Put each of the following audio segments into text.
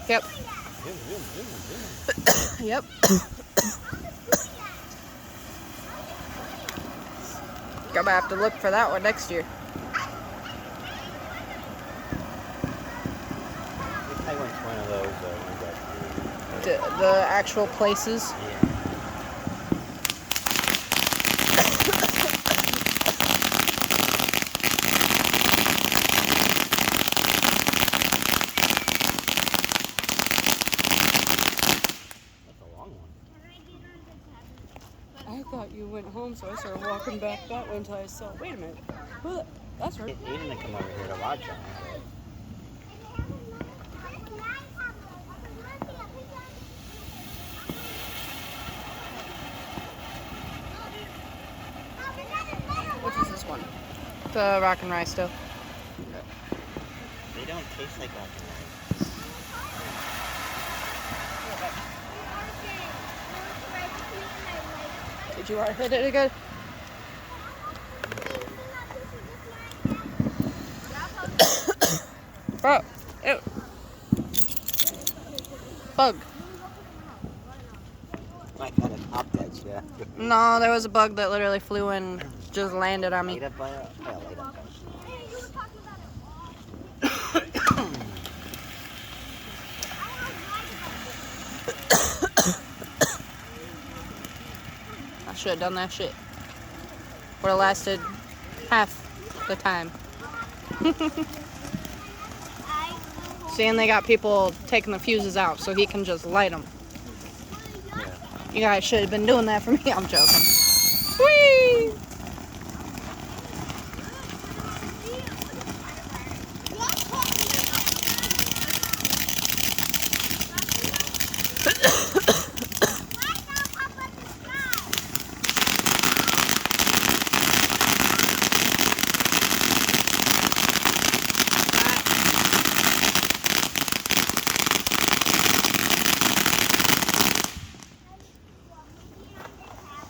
Yep. Yep. Gonna have to look for that one next year. I went to one of those The actual places. Yeah. That's a long one. I thought you went home, so I started walking back that way until I saw. Wait a minute. Who? That's right. He didn't come over here to watch them. Which is this one? The rock and rice dough. They don't taste like rock and rice. Did you already hit it again? Bro, ew. Bug. I kind of popped that shit. No, there was a bug that literally flew in, just landed on me. Laid up by a... Yeah, laid up by I should have done that shit. Would have lasted half the time. See, and they got people taking the fuses out so he can just light them. Yeah. You guys should have been doing that for me. I'm joking. Whee!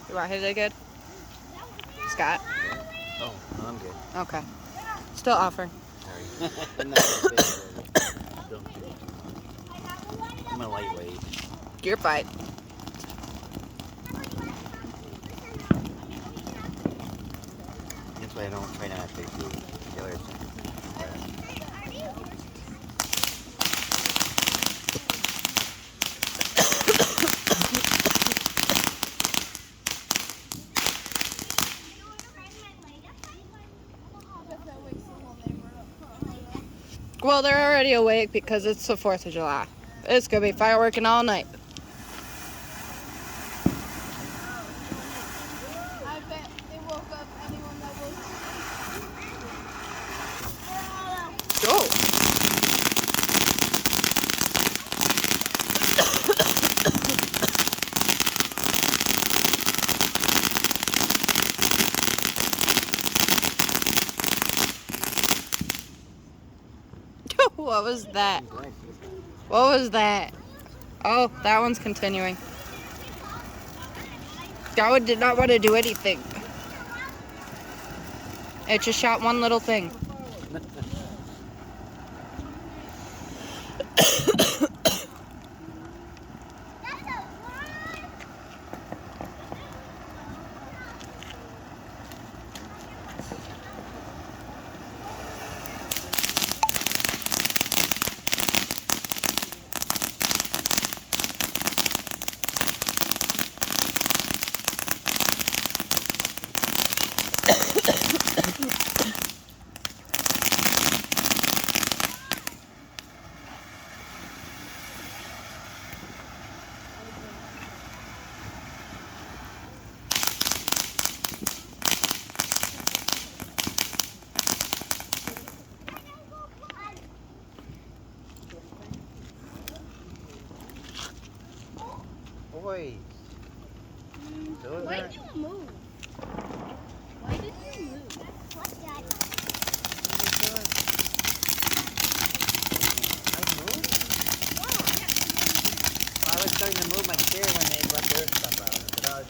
You want to hit it again? Scott? Oh, no, I'm good. Okay. Still offering. Sorry. I'm not that big. Don't do it too much. I'm a lightweight. Your fight. That's why I don't try not to do killers. Well, they're already awake because it's the 4th of July. It's going to be fireworking all night. I bet they woke up anyone that was... Go. What was that? What was that? Oh, that one's continuing. That one did not want to do anything. It just shot one little thing. Boys. Those Why are... did you move? Why did you move? What, Dad? I moved? Well, I was starting to move my chair when they brought their stuff out. But I was...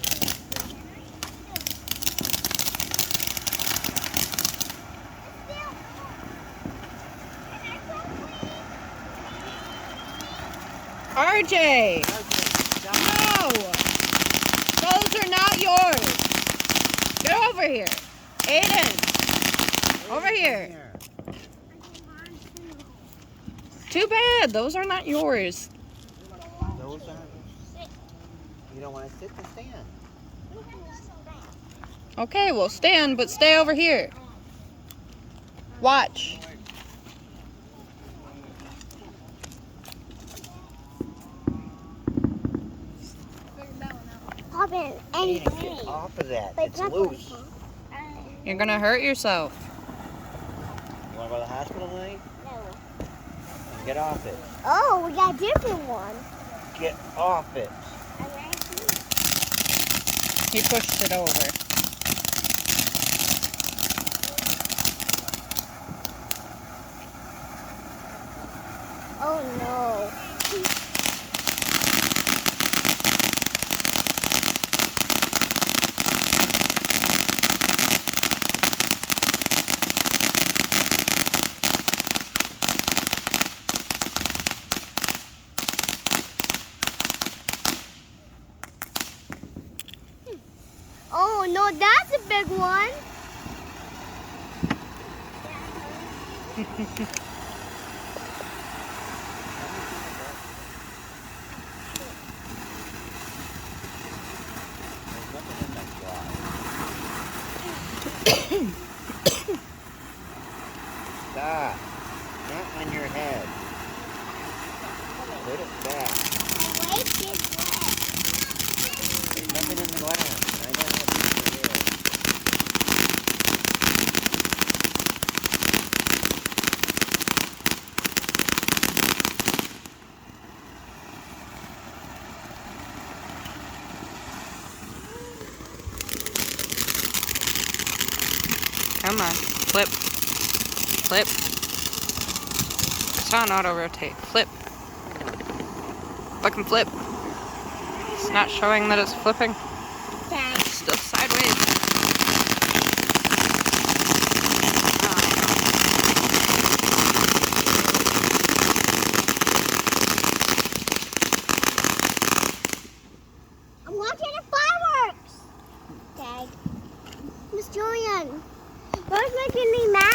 RJ! No! Those are not yours. Get over here. Aiden! Over here. Too bad. Those are not yours. Those aren't. You don't want to sit to stand. Okay, well stand, but stay over here. Watch. Pop it Aiden, get off of that. It's loose. You're gonna hurt yourself. You want to go to the hospital tonight? No. Get off it. Oh, we got a different one. Get off it. He pushed it over. Oh no. Oh no, that's a big one. There's nothing in that glass. Stop. Not on your head. Put it back. There's nothing in the glass. I don't have to do it. Come on. Flip. Flip. It's on auto rotate. Flip. Fucking flip. It's not showing that it's flipping. It's still sideways. I'm watching the fireworks. Dad. Miss Julian, what's making me mad?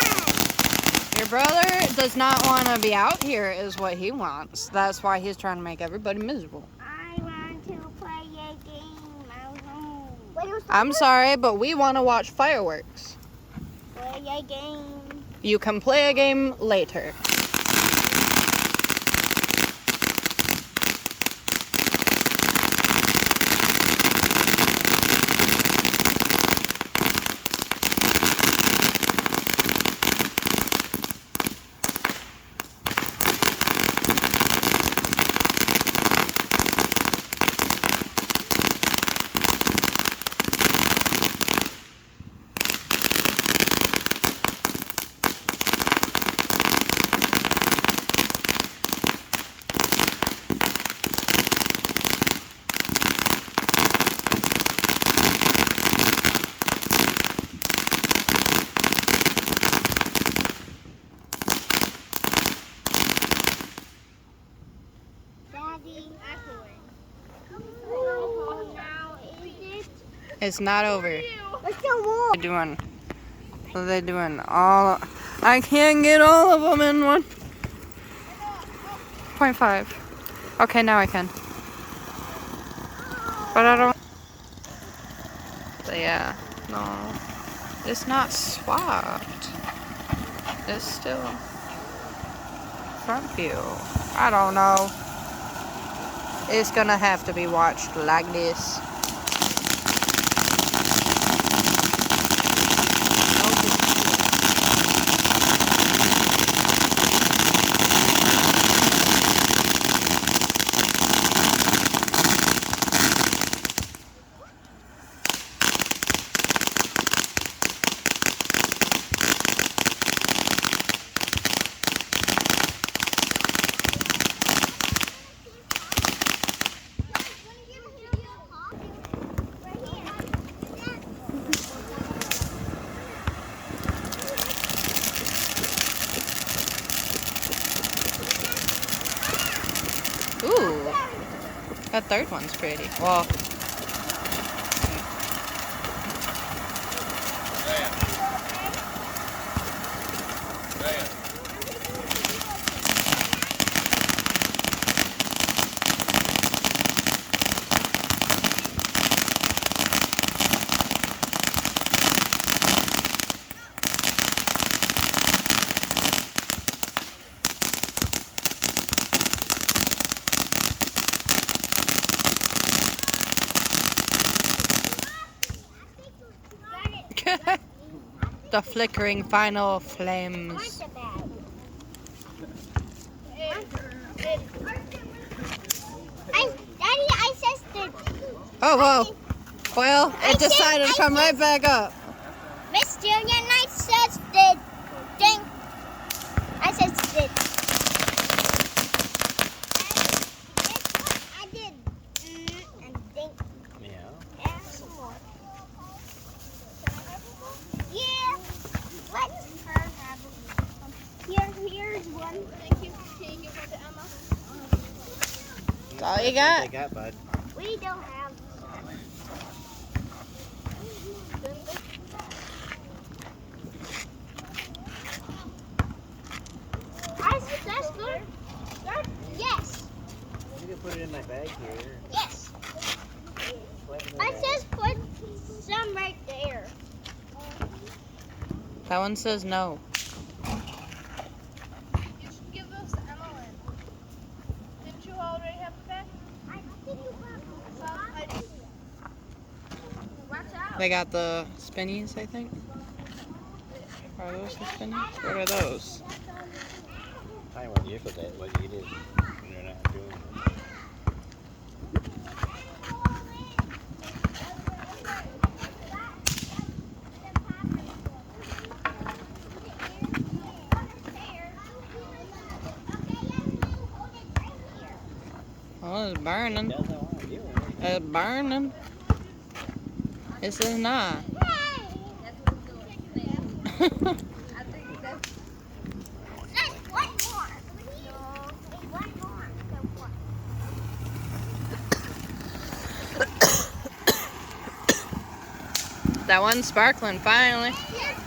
Your brother does not want to be out here is what he wants. That's why he's trying to make everybody miserable. I want to play a game at home. Wait, I'm sorry, but we want to watch fireworks. Play a game. You can play a game later. Daddy. Oh, now is it? It's not over. Let's go more. They're doing. What are they doing? All. I can't get all of them in 1.5. Okay, now I can. But I don't. But yeah, no. It's not swapped. It's still front view. I don't know. It's gonna have to be watched like this. That third one's pretty. Well, the flickering final flames. Daddy, I said that. Oh, whoa. Well, it decided to come right back up. Miss Junior, and I said that. Ding. I said that. I did. And ding. Yeah. Yeah, some more. Yeah. Let's her have it. Here's one. Thank you. Can you give one to Emma? That's all you That's got? what they got, bud. We don't have. I said that's good. Yes. You can put it in my bag here. Yes. Put it in I my bag. says put some right there. That one says no. You should give those to Emily. Didn't you already have the bag? I think you have. Watch out. They got the spinnies, I think. Are those the spinnies? What are those? I want you for that. What you did. You're not doing it. Oh, it's It burning. doesn't want to do it. It's burning. This is not. That one's sparkling finally. Yes,